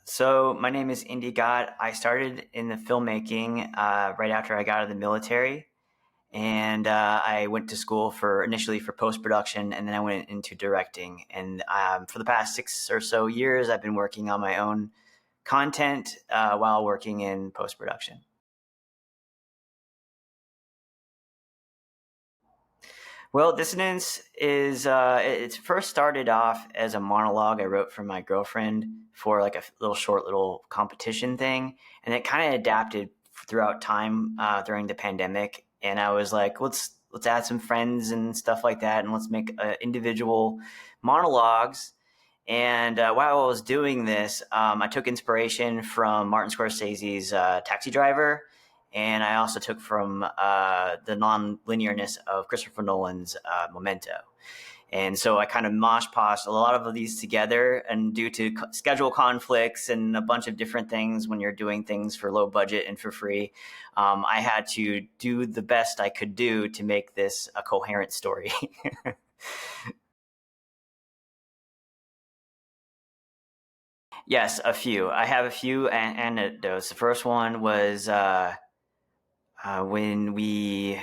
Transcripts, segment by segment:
So my name is Indy Gott. I started in the filmmaking right after I got out of the military, and I went to school for initially for post production, and then I went into directing. And for the past 6 or so years, I've been working on my own content while working in post production. Well, Dissonance is it first started off as a monologue I wrote for my girlfriend for like a little short little competition thing, and it kind of adapted throughout time during the pandemic. And I was like, let's add some friends and stuff like that, and let's make individual monologues. And while I was doing this, I took inspiration from Martin Scorsese's Taxi Driver, and I also took from the non-linearness of Christopher Nolan's Memento. And so I kind of mosh-poshed a lot of these together, and due to schedule conflicts and a bunch of different things when you're doing things for low budget and for free, I had to do the best I could do to make this a coherent story. Yes, a few. I have a few anecdotes. The first one was when we.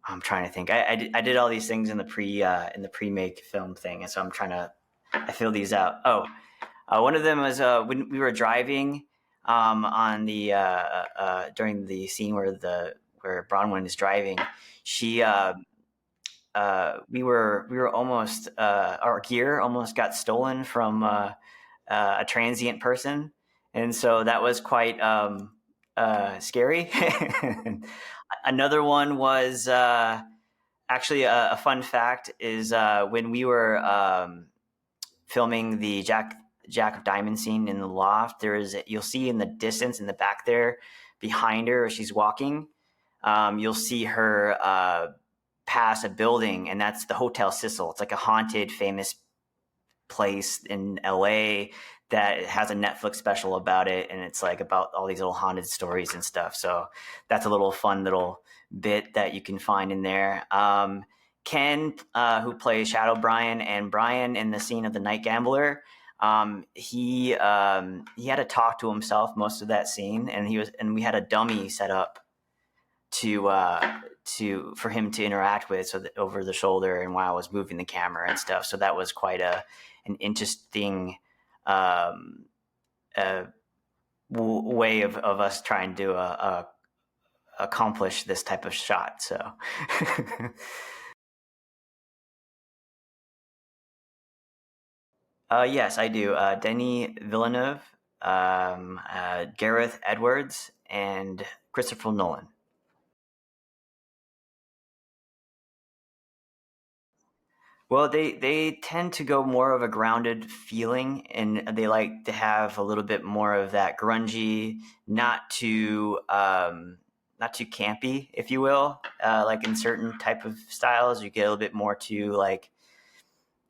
I'm trying to think. I did all these things in the pre-make film thing, and so I'm trying to I fill these out. Oh, one of them was when we were driving on the during the scene where Bronwyn is driving. She we were almost our gear almost got stolen from a transient person, and so that was quite scary. Another one was actually a fun fact is when we were filming the Jack of Diamonds scene in the loft. You'll see in the distance in the back there, behind her as she's walking, you'll see her pass a building, and that's the Hotel Cecil. It's like a haunted, famous place in LA that has a Netflix special about it, and it's like about all these little haunted stories and stuff. So that's a little fun little bit that you can find in there. Ken, who plays Shadow Brian, and Brian in the scene of the Night Gambler, he had to talk to himself most of that scene, and we had a dummy set up for him to interact with, so that over the shoulder and while I was moving the camera and stuff. So that was quite an interesting way of us trying to accomplish this type of shot. So yes, I do. Denis Villeneuve, Gareth Edwards, and Christopher Nolan. Well, they tend to go more of a grounded feeling, and they like to have a little bit more of that grungy, not too campy, if you will. Like in certain type of styles, you get a little bit more too like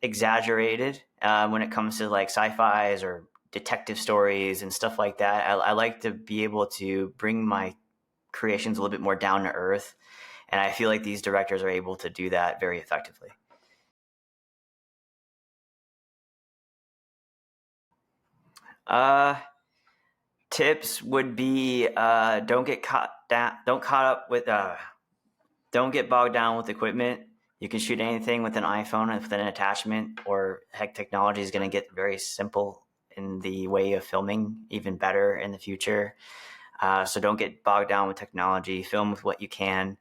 exaggerated when it comes to like sci-fi's or detective stories and stuff like that. I like to be able to bring my creations a little bit more down to earth, and I feel like these directors are able to do that very effectively. Uh, Tips would be don't get bogged down with equipment. You can shoot anything with an iPhone with an attachment, or heck, technology is going to get very simple in the way of filming, even better in the future. So don't get bogged down with technology. Film with what you can.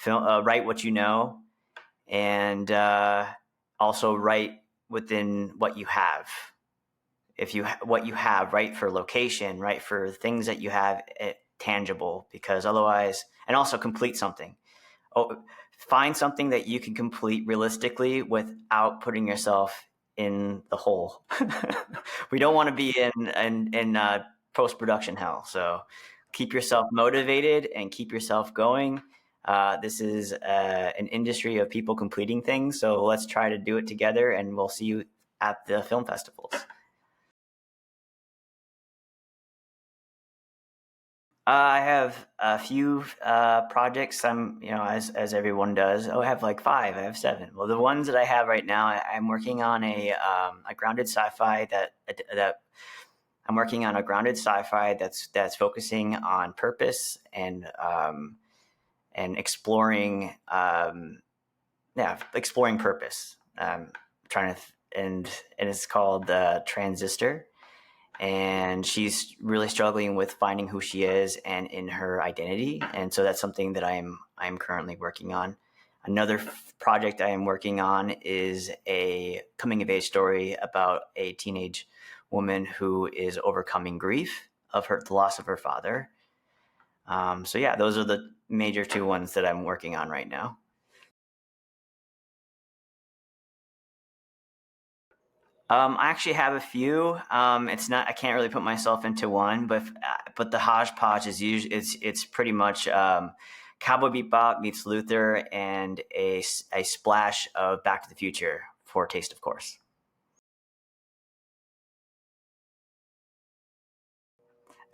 Write what you know, and also write within what you have. If you what you have, right, for location, right, for things that you have tangible, because otherwise, and also complete something. Oh, find something that you can complete realistically without putting yourself in the hole. We don't want to be in post production hell. So keep yourself motivated and keep yourself going. This is an industry of people completing things, so let's try to do it together, and we'll see you at the film festivals. I have a few projects. As everyone does. Oh, I have like five. I have seven. Well, the ones that I have right now, I'm working on a grounded sci-fi that I'm working on a grounded sci-fi that's focusing on purpose and exploring purpose. Trying to and it's called Transistor, and she's really struggling with finding who she is and in her identity, and so that's something that I'm currently working on. Another project I am working on is a coming of age story about a teenage woman who is overcoming grief of the loss of her father. So yeah, those are the major two ones that I'm working on right now. I actually have a few. It's not. I can't really put myself into one, but the hodgepodge is usually it's pretty much Cowboy Bebop meets Luther and a splash of Back to the Future for taste, of course.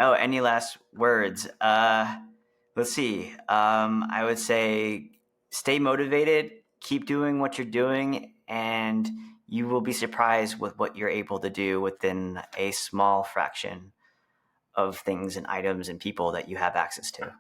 Oh, any last words? Let's see. I would say stay motivated, keep doing what you're doing, and you will be surprised with what you're able to do within a small fraction of things and items and people that you have access to.